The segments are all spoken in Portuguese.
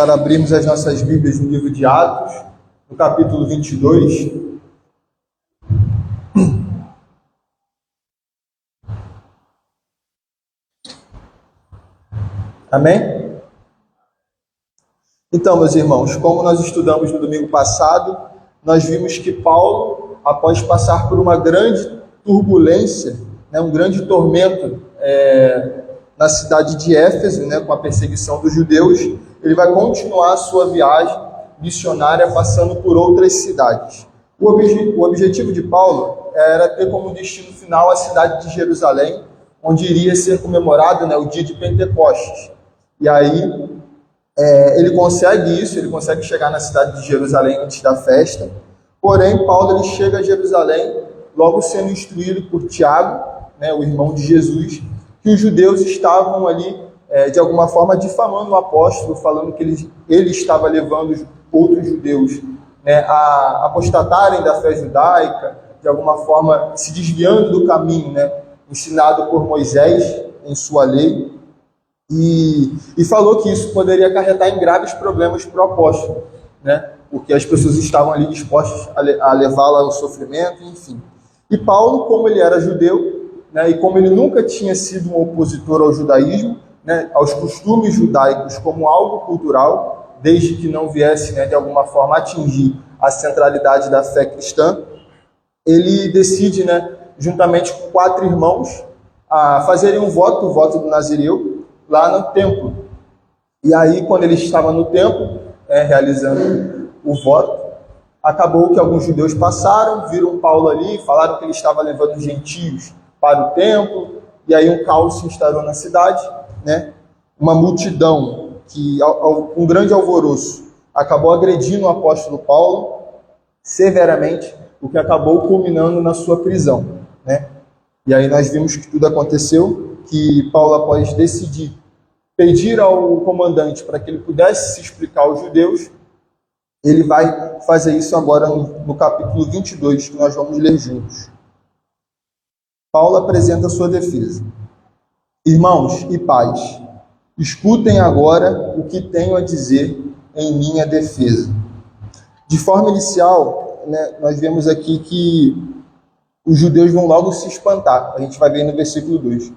para abrirmos as nossas Bíblias no livro de Atos, no capítulo 22. Amém? Então, meus irmãos, como nós estudamos no domingo passado, nós vimos que Paulo, após passar por uma grande turbulência, um grande tormento na cidade de Éfeso, com a perseguição dos judeus, ele vai continuar a sua viagem missionária passando por outras cidades. O objetivo de Paulo era ter como destino final a cidade de Jerusalém, onde iria ser comemorado o dia de Pentecostes. E aí ele consegue isso, ele consegue chegar na cidade de Jerusalém antes da festa. Porém, Paulo ele chega a Jerusalém, logo sendo instruído por Tiago, o irmão de Jesus, que os judeus estavam ali, de alguma forma, difamando o apóstolo, falando que ele estava levando os outros judeus a apostatarem da fé judaica, de alguma forma se desviando do caminho ensinado por Moisés em sua lei, e falou que isso poderia acarretar em graves problemas para o apóstolo, porque as pessoas estavam ali dispostas a levá-lo ao sofrimento, enfim. E Paulo, como ele era judeu, e como ele nunca tinha sido um opositor ao judaísmo, aos costumes judaicos como algo cultural, desde que não viesse de alguma forma atingir a centralidade da fé cristã, ele decide, juntamente com 4 irmãos, a fazerem o voto do Nazireu, lá no templo. E aí, quando ele estava no templo, realizando o voto, acabou que alguns judeus passaram, viram Paulo ali, falaram que ele estava levando gentios para o templo, e aí um caos se instaurou na cidade, uma multidão, um grande alvoroço, acabou agredindo o apóstolo Paulo severamente, o que acabou culminando na sua prisão. E aí nós vimos que tudo aconteceu, que Paulo, após decidir pedir ao comandante para que ele pudesse se explicar aos judeus, ele vai fazer isso agora no capítulo 22, que nós vamos ler juntos. Paulo apresenta sua defesa. Irmãos e pais, escutem agora o que tenho a dizer em minha defesa. De forma inicial, nós vemos aqui que os judeus vão logo se espantar. A gente vai ver no versículo 2.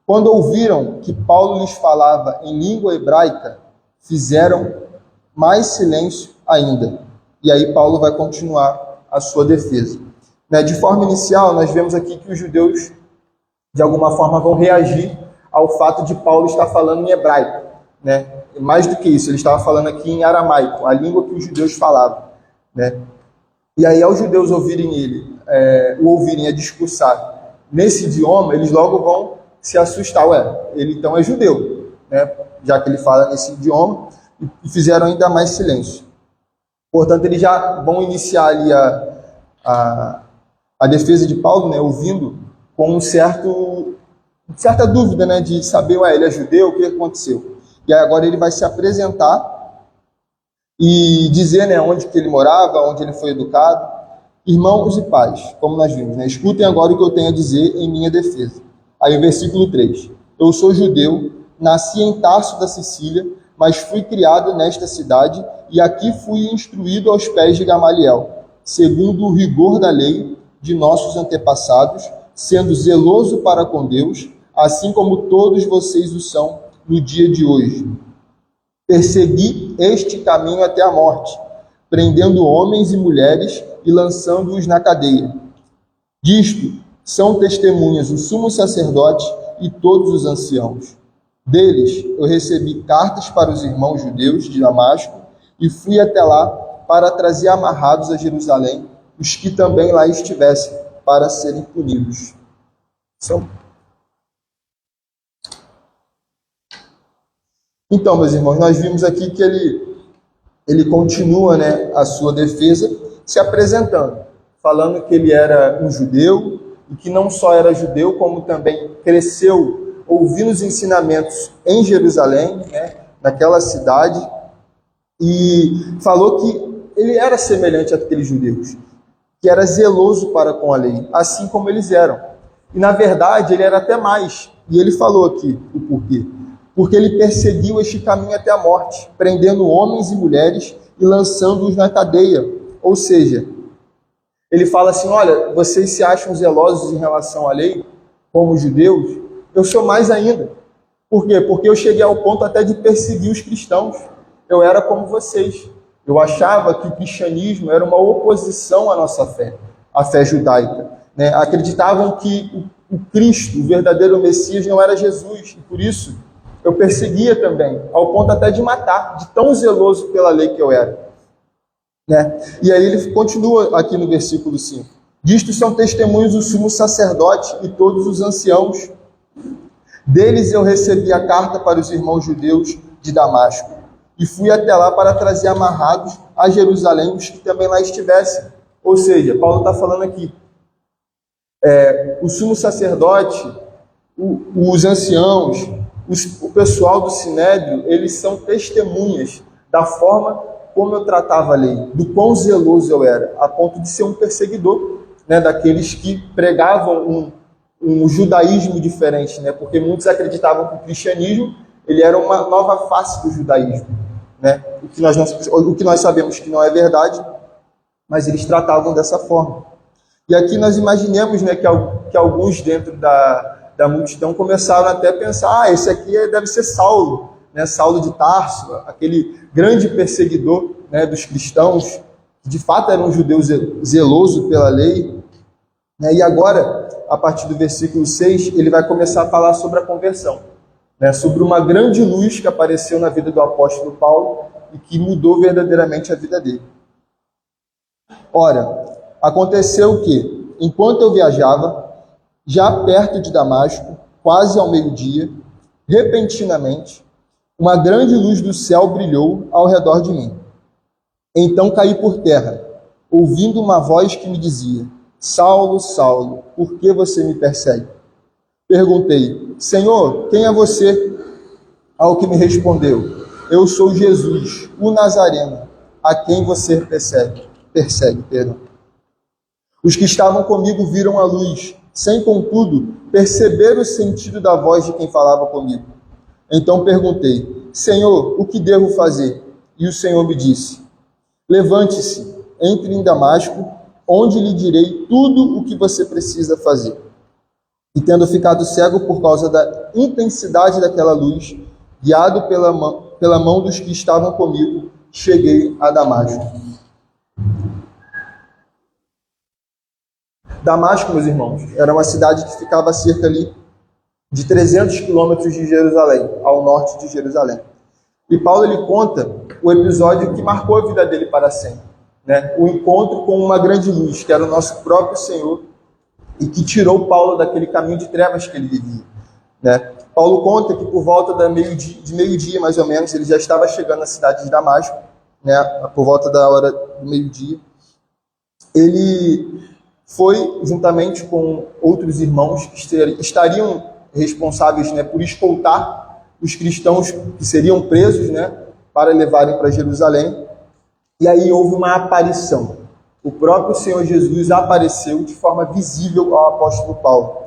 Quando ouviram que Paulo lhes falava em língua hebraica, fizeram mais silêncio ainda. E aí Paulo vai continuar a sua defesa. De forma inicial, nós vemos aqui que os judeus, de alguma forma, vão reagir ao fato de Paulo estar falando em hebraico. Mais do que isso, ele estava falando aqui em aramaico, a língua que os judeus falavam. E aí, aos judeus ouvirem o ouvirem a discursar nesse idioma, eles logo vão se assustar. Ele então é judeu, já que ele fala nesse idioma, e fizeram ainda mais silêncio. Portanto, eles já vão iniciar ali a defesa de Paulo, ouvindo com certa dúvida, de saber, ele é judeu, o que aconteceu? E aí agora ele vai se apresentar e dizer onde que ele morava, onde ele foi educado. Irmãos e pais, como nós vimos, escutem agora o que eu tenho a dizer em minha defesa. Aí o versículo 3. Eu sou judeu, nasci em Tarso da Sicília, mas fui criado nesta cidade e aqui fui instruído aos pés de Gamaliel, segundo o rigor da lei de nossos antepassados, sendo zeloso para com Deus, assim como todos vocês o são no dia de hoje. Persegui este caminho até a morte, prendendo homens e mulheres e lançando-os na cadeia. Disto são testemunhas o sumo sacerdote e todos os anciãos. Deles eu recebi cartas para os irmãos judeus de Damasco e fui até lá para trazer amarrados a Jerusalém os que também lá estivessem, para serem punidos. Então, meus irmãos, nós vimos aqui que ele continua a sua defesa se apresentando, falando que ele era um judeu, e que não só era judeu, como também cresceu ouvindo os ensinamentos em Jerusalém, naquela cidade, e falou que ele era semelhante àqueles judeus, que era zeloso para com a lei, assim como eles eram. E, na verdade, ele era até mais. E ele falou aqui o porquê. porque ele perseguiu este caminho até a morte, prendendo homens e mulheres e lançando-os na cadeia. Ou seja, ele fala assim, olha, vocês se acham zelosos em relação à lei, como judeus? Eu sou mais ainda. Por quê? Porque eu cheguei ao ponto até de perseguir os cristãos. Eu era como vocês. Eu achava que o cristianismo era uma oposição à nossa fé, à fé judaica. Né? Acreditavam que o Cristo, o verdadeiro Messias, não era Jesus. E por isso eu perseguia também, ao ponto até de matar, de tão zeloso pela lei que eu era. Né? E aí ele continua aqui no versículo 5. Disto são testemunhos o sumo sacerdote e todos os anciãos. Deles eu recebi a carta para os irmãos judeus de Damasco, e fui até lá para trazer amarrados a Jerusalém os que também lá estivessem. Ou seja, Paulo está falando aqui, o sumo sacerdote, os anciãos, o pessoal do Sinédrio, eles são testemunhas da forma como eu tratava a lei, do quão zeloso eu era, a ponto de ser um perseguidor, né, daqueles que pregavam um judaísmo diferente, né, porque muitos acreditavam que o cristianismo ele era uma nova face do judaísmo, né, o que nós sabemos que não é verdade, mas eles tratavam dessa forma. E aqui nós imaginemos, né, que alguns dentro da multidão começaram até a pensar, esse aqui deve ser Saulo, né, Saulo de Tarso, aquele grande perseguidor, né, dos cristãos, que de fato era um judeu zeloso pela lei. Né, e agora, a partir do versículo 6, ele vai começar a falar sobre a conversão, né, sobre uma grande luz que apareceu na vida do apóstolo Paulo e que mudou verdadeiramente a vida dele. Ora, aconteceu que, enquanto eu viajava, já perto de Damasco, quase ao meio-dia, repentinamente, uma grande luz do céu brilhou ao redor de mim. Então caí por terra, ouvindo uma voz que me dizia, Saulo, Saulo, por que você me persegue? Perguntei, Senhor, quem é você? Ao que me respondeu, eu sou Jesus, o Nazareno, a quem você persegue. Os que estavam comigo viram a luz, sem, contudo, perceber o sentido da voz de quem falava comigo. Então perguntei, Senhor, o que devo fazer? E o Senhor me disse, levante-se, entre em Damasco, onde lhe direi tudo o que você precisa fazer. E tendo ficado cego por causa da intensidade daquela luz, guiado pela mão dos que estavam comigo, cheguei a Damasco. Damasco, meus irmãos, era uma cidade que ficava a cerca ali de 300 quilômetros de Jerusalém, ao norte de Jerusalém. E Paulo ele conta o episódio que marcou a vida dele para sempre, né? O encontro com uma grande luz, que era o nosso próprio Senhor, e que tirou Paulo daquele caminho de trevas que ele vivia, né? Paulo conta que por volta de meio-dia, mais ou menos, ele já estava chegando na cidade de Damasco, né? Por volta da hora do meio-dia. Ele foi, juntamente com outros irmãos que estariam responsáveis, né, por escoltar os cristãos que seriam presos, né, para levarem para Jerusalém. E aí houve uma aparição. O próprio Senhor Jesus apareceu de forma visível ao apóstolo Paulo.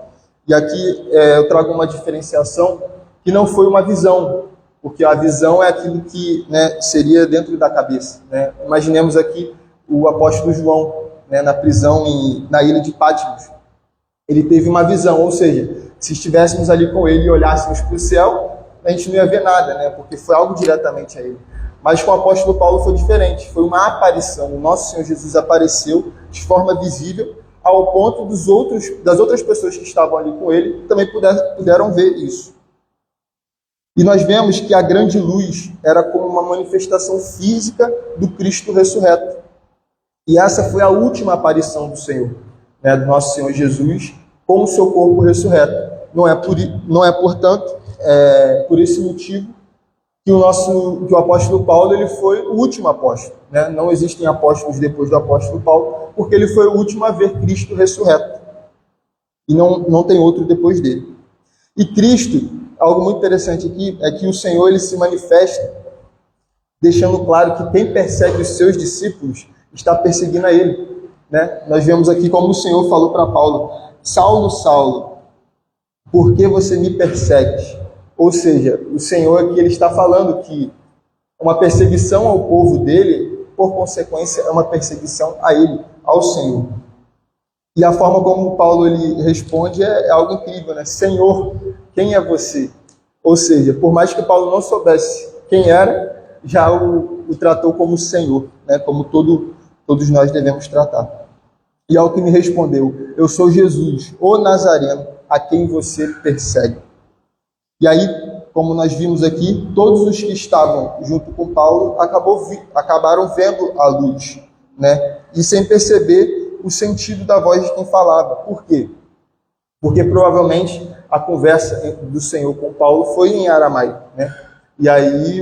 E aqui eu trago uma diferenciação que não foi uma visão, porque a visão é aquilo que, né, seria dentro da cabeça. Né? Imaginemos aqui o apóstolo João, né, na prisão na ilha de Patmos. Ele teve uma visão, ou seja, se estivéssemos ali com ele e olhássemos para o céu, a gente não ia ver nada, né? Porque foi algo diretamente a ele. Mas com o apóstolo Paulo foi diferente, foi uma aparição. O nosso Senhor Jesus apareceu de forma visível, ao ponto das outras pessoas que estavam ali com ele também puderam ver isso. E nós vemos que a grande luz era como uma manifestação física do Cristo ressurreto. E essa foi a última aparição do Senhor, né, do nosso Senhor Jesus, com o seu corpo ressurreto. Não é portanto, por esse motivo que o apóstolo Paulo ele foi o último apóstolo. Né? Não existem apóstolos depois do apóstolo Paulo, porque ele foi o último a ver Cristo ressurreto. E não tem outro depois dele. E Cristo, algo muito interessante aqui, é que o Senhor ele se manifesta, deixando claro que quem persegue os seus discípulos está perseguindo a ele. Né? Nós vemos aqui como o Senhor falou para Paulo, Saulo, Saulo, por que você me persegue? Ou seja, o Senhor aqui ele está falando que uma perseguição ao povo dele, por consequência, é uma perseguição a ele, ao Senhor. E a forma como Paulo ele responde é algo incrível, né? Senhor, quem é você? Ou seja, por mais que Paulo não soubesse quem era, já o tratou como Senhor, né? Como todos nós devemos tratar. E ao que me respondeu, eu sou Jesus, o Nazareno, a quem você persegue. E aí, como nós vimos aqui, todos os que estavam junto com Paulo acabaram vendo a luz, né? E sem perceber o sentido da voz de quem falava. Por quê? Porque provavelmente a conversa do Senhor com Paulo foi em aramaico, né? E aí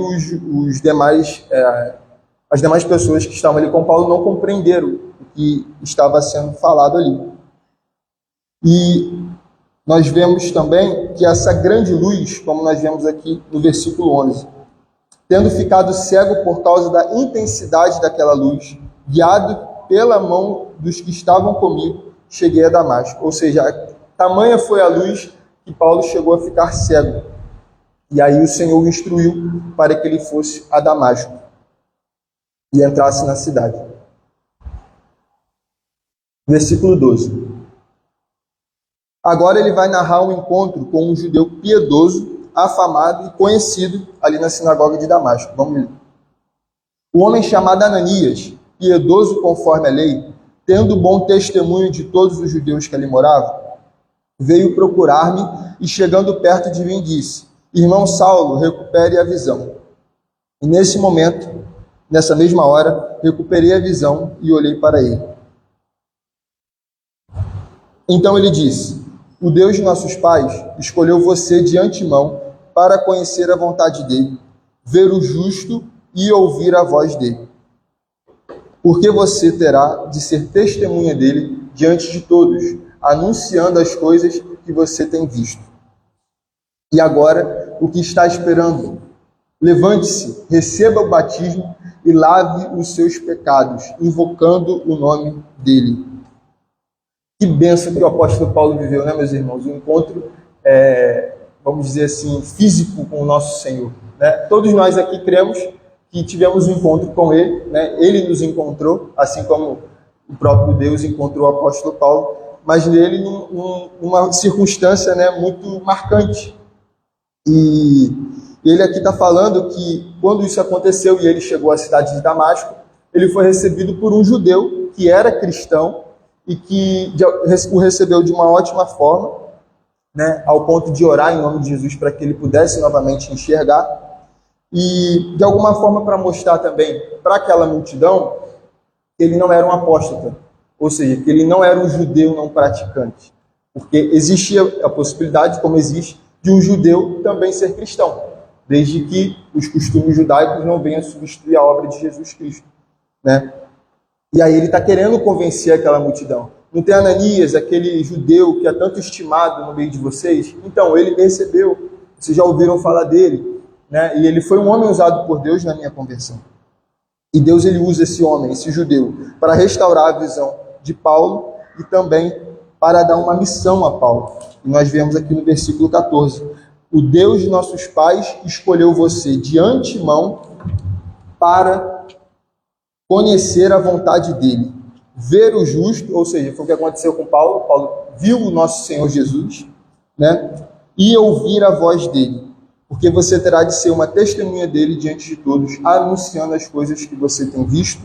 as demais pessoas que estavam ali com Paulo não compreenderam o que estava sendo falado ali. E nós vemos também que essa grande luz, como nós vemos aqui no versículo 11, tendo ficado cego por causa da intensidade daquela luz, guiado pela mão dos que estavam comigo, cheguei a Damasco. Ou seja, tamanha foi a luz que Paulo chegou a ficar cego. E aí o Senhor o instruiu para que ele fosse a Damasco e entrasse na cidade. Versículo 12. Agora ele vai narrar um encontro com um judeu piedoso, afamado e conhecido ali na sinagoga de Damasco. Vamos ler. O homem chamado Ananias, piedoso conforme a lei, tendo bom testemunho de todos os judeus que ali moravam, veio procurar-me e, chegando perto de mim, disse: Irmão Saulo, recupere a visão. E nesse momento, nessa mesma hora, recuperei a visão e olhei para ele. Então ele disse: O Deus de nossos pais escolheu você de antemão para conhecer a vontade dele, ver o justo e ouvir a voz dele. Porque você terá de ser testemunha dele diante de todos, anunciando as coisas que você tem visto. E agora, o que está esperando? Levante-se, receba o batismo e lave os seus pecados, invocando o nome dele. Que bênção que o apóstolo Paulo viveu, né, meus irmãos? Um encontro, vamos dizer assim, físico com o nosso Senhor, né? Todos nós aqui cremos que tivemos um encontro com ele, né? Ele nos encontrou, assim como o próprio Deus encontrou o apóstolo Paulo, mas nele numa circunstância, né, muito marcante. E ele aqui está falando que quando isso aconteceu e ele chegou à cidade de Damasco, ele foi recebido por um judeu que era cristão e que o recebeu de uma ótima forma, né, ao ponto de orar em nome de Jesus para que ele pudesse novamente enxergar. E, de alguma forma, para mostrar também para aquela multidão que ele não era um apóstata, ou seja, que ele não era um judeu não praticante. Porque existia a possibilidade, como existe, de um judeu também ser cristão, desde que os costumes judaicos não venham substituir a obra de Jesus Cristo, né? E aí ele está querendo convencer aquela multidão. Não tem Ananias, aquele judeu que é tanto estimado no meio de vocês? Então, ele me recebeu, vocês já ouviram falar dele, né? E ele foi um homem usado por Deus na minha conversão. E Deus ele usa esse homem, esse judeu, para restaurar a visão de Paulo e também para dar uma missão a Paulo. E nós vemos aqui no versículo 14. O Deus de nossos pais escolheu você de antemão para conhecer a vontade dele, ver o justo, ou seja, foi o que aconteceu com Paulo. Paulo viu o nosso Senhor Jesus, né? E ouvir a voz dele, porque você terá de ser uma testemunha dele diante de todos, anunciando as coisas que você tem visto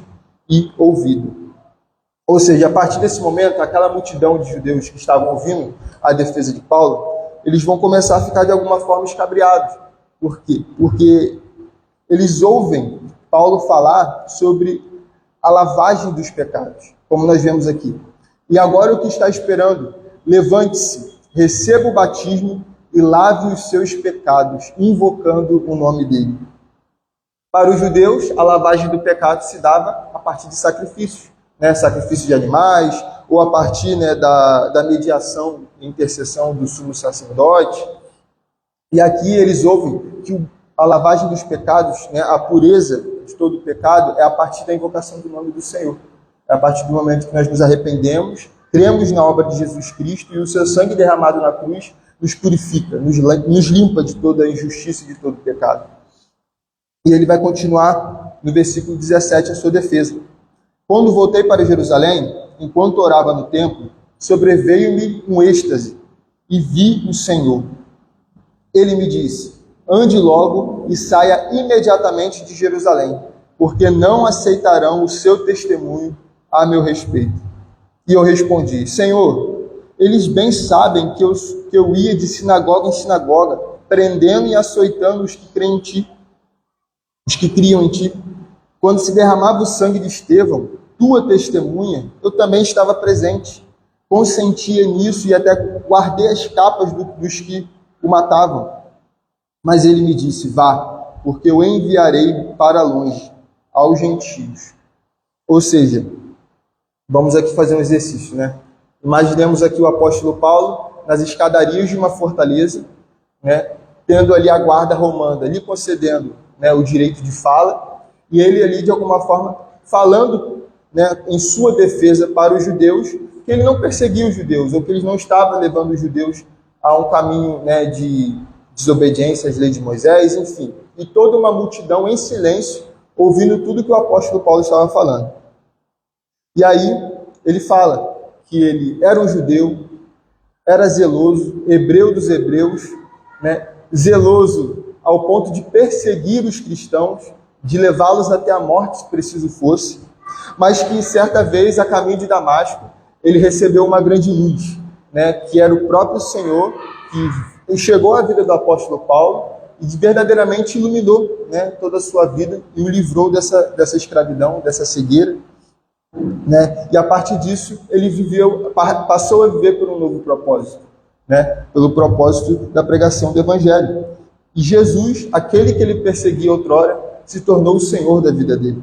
e ouvido. Ou seja, a partir desse momento, aquela multidão de judeus que estavam ouvindo a defesa de Paulo, eles vão começar a ficar de alguma forma escabriados. Por quê? Porque eles ouvem Paulo falar sobre a lavagem dos pecados, como nós vemos aqui. E agora o que está esperando? Levante-se, receba o batismo e lave os seus pecados, invocando o nome dele. Para os judeus, a lavagem do pecado se dava a partir de sacrifícios, né? Sacrifício de animais, ou a partir, né, da mediação e intercessão do sumo sacerdote. E aqui eles ouvem que a lavagem dos pecados, né, a pureza de todo o pecado, é a partir da invocação do nome do Senhor. É a partir do momento que nós nos arrependemos, cremos na obra de Jesus Cristo e o seu sangue derramado na cruz nos purifica, nos limpa de toda a injustiça e de todo pecado. E ele vai continuar no versículo 17 a sua defesa. Quando voltei para Jerusalém, enquanto orava no templo, sobreveio-me um êxtase e vi o Senhor. Ele me disse: ande logo e saia imediatamente de Jerusalém, porque não aceitarão o seu testemunho a meu respeito. E eu respondi: Senhor, eles bem sabem que eu ia de sinagoga em sinagoga, prendendo e açoitando os que creem em ti, os que criam em ti. Quando se derramava o sangue de Estevão, tua testemunha, eu também estava presente. Consentia nisso e até guardei as capas dos que o matavam. Mas ele me disse: vá, porque eu enviarei para longe aos gentios. Ou seja, vamos aqui fazer um exercício, né? Imaginemos aqui o apóstolo Paulo nas escadarias de uma fortaleza, né? Tendo ali a guarda romana, lhe concedendo, né, o direito de fala, e ele ali, de alguma forma, falando, né, em sua defesa para os judeus, que ele não perseguia os judeus, ou que ele não estava levando os judeus a um caminho, né, de desobediência às leis de Moisés, enfim. E toda uma multidão em silêncio, ouvindo tudo que o apóstolo Paulo estava falando. E aí ele fala que ele era um judeu, era zeloso, hebreu dos hebreus, né, zeloso ao ponto de perseguir os cristãos, de levá-los até a morte, se preciso fosse, mas que certa vez, a caminho de Damasco, ele recebeu uma grande luz, né, que era o próprio Senhor, que chegou à vida do apóstolo Paulo e verdadeiramente iluminou, né, toda a sua vida e o livrou dessa escravidão, dessa cegueira, né? E a partir disso ele passou a viver por um novo propósito, né, pelo propósito da pregação do Evangelho. E Jesus, aquele que ele perseguia outrora, se tornou o Senhor da vida dele.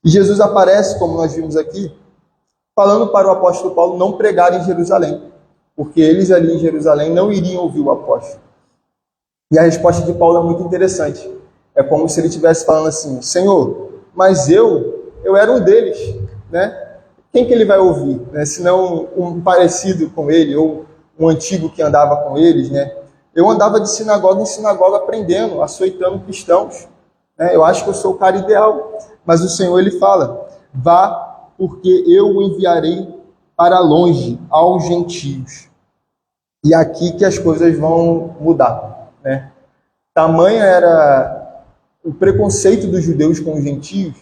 E Jesus aparece, como nós vimos aqui, falando para o apóstolo Paulo não pregar em Jerusalém, porque eles ali em Jerusalém não iriam ouvir o apóstolo. E a resposta de Paulo é muito interessante. É como se ele estivesse falando assim: Senhor, mas eu era um deles, né? Quem que ele vai ouvir, né? Se não um parecido com ele, ou um antigo que andava com eles, né? Eu andava de sinagoga em sinagoga aprendendo, açoitando cristãos, né? Eu acho que eu sou o cara ideal. Mas o Senhor, ele fala: vá, porque eu o enviarei para longe aos gentios. E é aqui que as coisas vão mudar, né? Tamanho era o preconceito dos judeus com os gentios,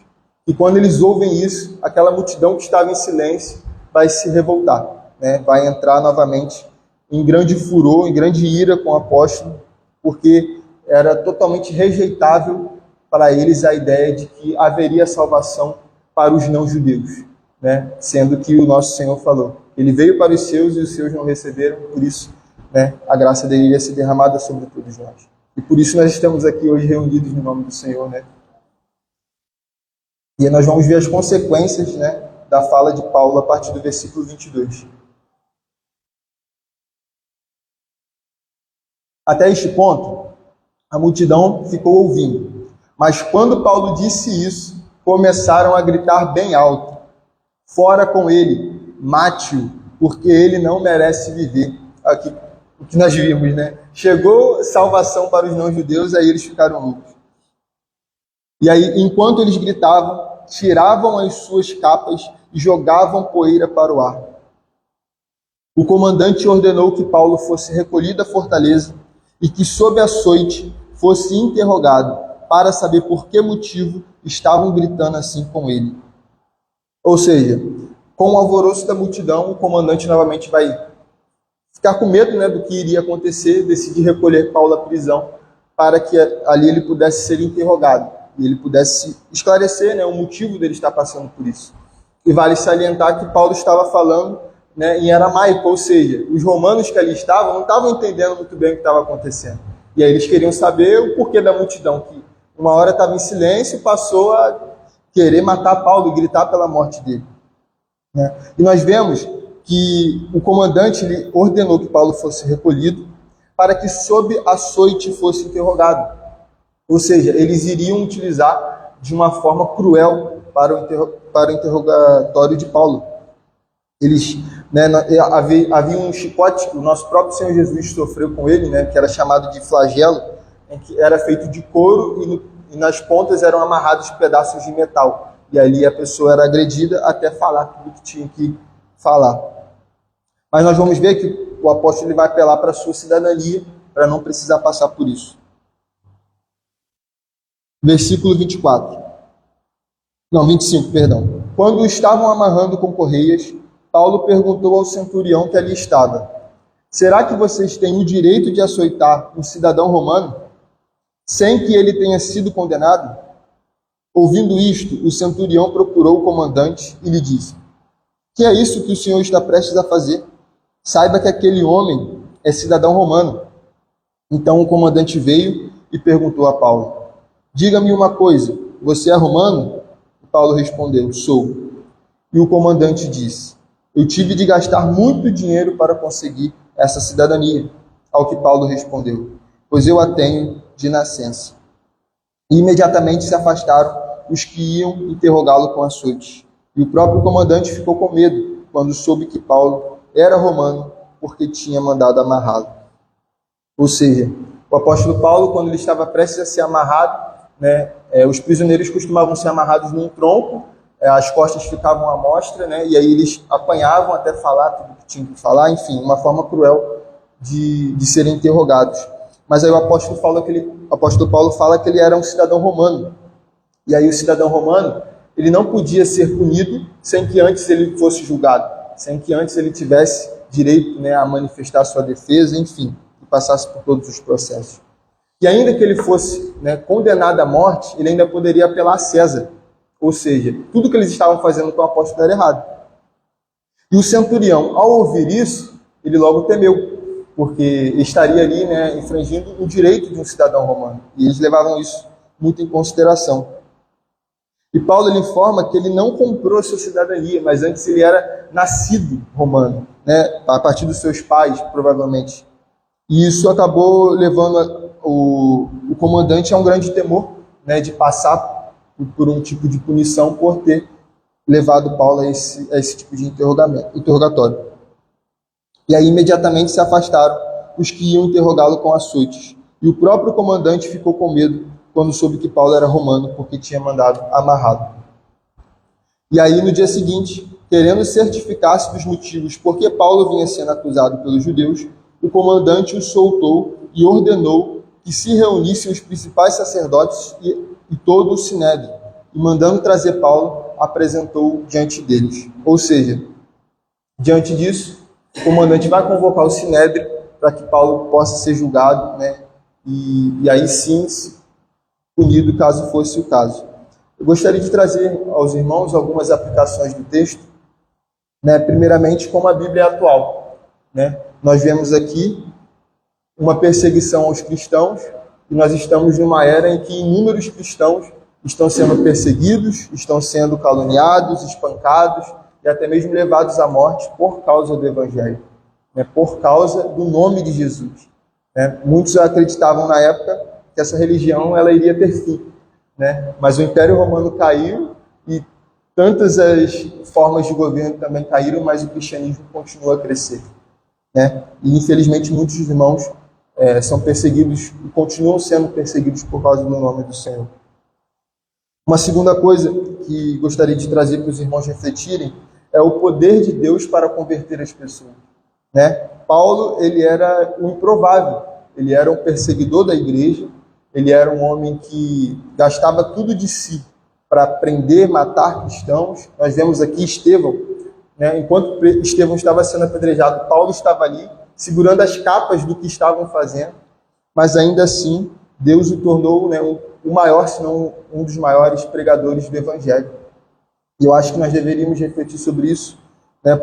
que quando eles ouvem isso, aquela multidão que estava em silêncio vai se revoltar, né? Vai entrar novamente em grande furor, em grande ira com o apóstolo, porque era totalmente rejeitável para eles a ideia de que haveria salvação para os não-judeus, né? Sendo que o nosso Senhor falou: ele veio para os seus e os seus não receberam, por isso, né, a graça dele iria ser derramada sobre todos nós. E por isso nós estamos aqui hoje reunidos no nome do Senhor, né? E aí nós vamos ver as consequências, né, da fala de Paulo a partir do versículo 22. Até este ponto, a multidão ficou ouvindo. Mas quando Paulo disse isso, começaram a gritar bem alto: fora com ele, mate-o, porque ele não merece viver. Aqui, o que nós vimos, né? Chegou salvação para os não-judeus, aí eles ficaram loucos. E aí, enquanto eles gritavam, tiravam as suas capas e jogavam poeira para o ar. O comandante ordenou que Paulo fosse recolhido à fortaleza e que, sob açoite, fosse interrogado para saber por que motivo estavam gritando assim com ele. Ou seja, com o alvoroço da multidão, o comandante novamente vai ficar com medo, né, do que iria acontecer, decide recolher Paulo à prisão para que ali ele pudesse ser interrogado e ele pudesse esclarecer, né, o motivo dele estar passando por isso. E vale salientar que Paulo estava falando, né, em aramaico, ou seja, os romanos que ali estavam não estavam entendendo muito bem o que estava acontecendo. E aí eles queriam saber o porquê da multidão, que uma hora estava em silêncio e passou a querer matar Paulo e gritar pela morte dele, né? E nós vemos que o comandante ele ordenou que Paulo fosse recolhido para que sob açoite fosse interrogado. Ou seja, eles iriam utilizar de uma forma cruel para o interrogatório de Paulo. Eles, né, havia um chicote que o nosso próprio Senhor Jesus sofreu com ele, né, que era chamado de flagelo, em que era feito de couro e nas pontas eram amarrados pedaços de metal. E ali a pessoa era agredida até falar tudo que tinha que falar. Mas nós vamos ver que o apóstolo ele vai apelar para a sua cidadania, para não precisar passar por isso. Versículo 24. Não, 25, perdão. Quando o estavam amarrando com correias, Paulo perguntou ao centurião que ali estava: será que vocês têm o direito de açoitar um cidadão romano, sem que ele tenha sido condenado? Ouvindo isto, o centurião procurou o comandante e lhe disse: que é isso que o senhor está prestes a fazer? Saiba que aquele homem é cidadão romano. Então o comandante veio e perguntou a Paulo: diga-me uma coisa, você é romano? E Paulo respondeu: sou. E o comandante disse: eu tive de gastar muito dinheiro para conseguir essa cidadania. Ao que Paulo respondeu: pois eu a tenho de nascença. E imediatamente se afastaram os que iam interrogá-lo com açoites. E o próprio comandante ficou com medo quando soube que Paulo era romano, porque tinha mandado amarrá-lo. Ou seja, o apóstolo Paulo, quando ele estava prestes a ser amarrado, os prisioneiros costumavam ser amarrados num tronco, as costas ficavam à mostra, e aí eles apanhavam até falar tudo que tinham que falar, enfim, uma forma cruel de serem interrogados. Mas aí o apóstolo Paulo fala que ele era um cidadão romano. E aí o cidadão romano, ele não podia ser punido sem que antes ele fosse julgado, sem que antes ele tivesse direito a manifestar sua defesa, enfim, e passasse por todos os processos. E ainda que ele fosse condenado à morte, ele ainda poderia apelar a César. Ou seja, tudo que eles estavam fazendo com o apóstolo era errado. E o centurião, ao ouvir isso, ele logo temeu, porque estaria ali infringindo o direito de um cidadão romano. E eles levavam isso muito em consideração. E Paulo ele informa que ele não comprou a sua cidadania, mas antes ele era nascido romano, a partir dos seus pais, provavelmente. E isso acabou levando o comandante a um grande temor, de passar por um tipo de punição por ter levado Paulo a esse tipo de interrogatório. E aí imediatamente se afastaram os que iam interrogá-lo com açoites. E o próprio comandante ficou com medo quando soube que Paulo era romano, porque tinha mandado amarrá-lo. E aí no dia seguinte, querendo certificar-se dos motivos por que Paulo vinha sendo acusado pelos judeus, o comandante o soltou e ordenou que se reunissem os principais sacerdotes e todo o sinédrio, e mandando trazer Paulo, apresentou diante deles. Ou seja, diante disso, o comandante vai convocar o sinédrio para que Paulo possa ser julgado, e aí sim punido, caso fosse o caso. Eu gostaria de trazer aos irmãos algumas aplicações do texto, primeiramente como a Bíblia é atual. Nós vemos aqui uma perseguição aos cristãos, e nós estamos numa era em que inúmeros cristãos estão sendo perseguidos, estão sendo caluniados, espancados e até mesmo levados à morte por causa do Evangelho, por causa do nome de Jesus. Muitos acreditavam na época que essa religião ela iria ter fim, mas o Império Romano caiu e tantas as formas de governo também caíram, mas o cristianismo continua a crescer. E infelizmente muitos irmãos são perseguidos e continuam sendo perseguidos por causa do nome do Senhor. Uma segunda coisa que gostaria de trazer para os irmãos refletirem é o poder de Deus para converter as pessoas. Paulo, ele era um improvável, ele era um perseguidor da igreja, ele era um homem que gastava tudo de si para prender, matar cristãos. Nós vemos aqui Estevão, enquanto Estevão estava sendo apedrejado, Paulo estava ali, segurando as capas do que estavam fazendo, mas ainda assim, Deus o tornou o maior, se não um dos maiores pregadores do Evangelho. E eu acho que nós deveríamos refletir sobre isso,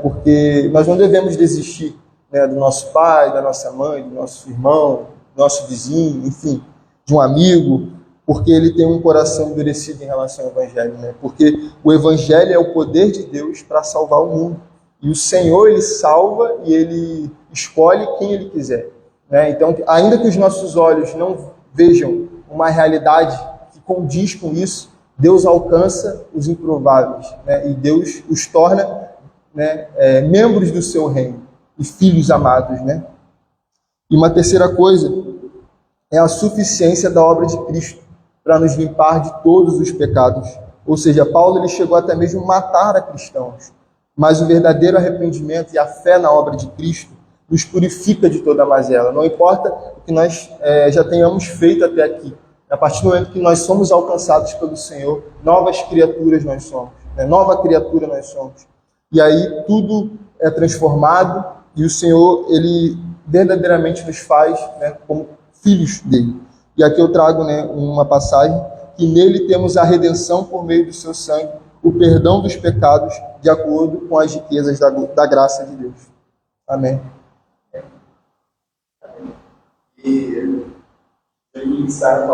porque nós não devemos desistir do nosso pai, da nossa mãe, do nosso irmão, do nosso vizinho, enfim, de um amigo, porque ele tem um coração endurecido em relação ao Evangelho, porque o Evangelho é o poder de Deus para salvar o mundo. E o Senhor, ele salva e ele escolhe quem ele quiser. Então, ainda que os nossos olhos não vejam uma realidade que condiz com isso, Deus alcança os improváveis, e Deus os torna né, membros do seu reino e filhos amados, né? E uma terceira coisa é a suficiência da obra de Cristo para nos limpar de todos os pecados. Ou seja, Paulo ele chegou até mesmo a matar a cristãos, mas o verdadeiro arrependimento e a fé na obra de Cristo nos purifica de toda a mazela. Não importa o que nós já tenhamos feito até aqui. A partir do momento que nós somos alcançados pelo Senhor, novas criaturas nós somos, né? Nova criatura nós somos. E aí tudo é transformado e o Senhor, ele verdadeiramente nos faz, né, como filhos dele. E aqui eu trago, né, uma passagem que nele temos a redenção por meio do seu sangue, o perdão dos pecados de acordo com as riquezas da graça de Deus. Amém. E ele sai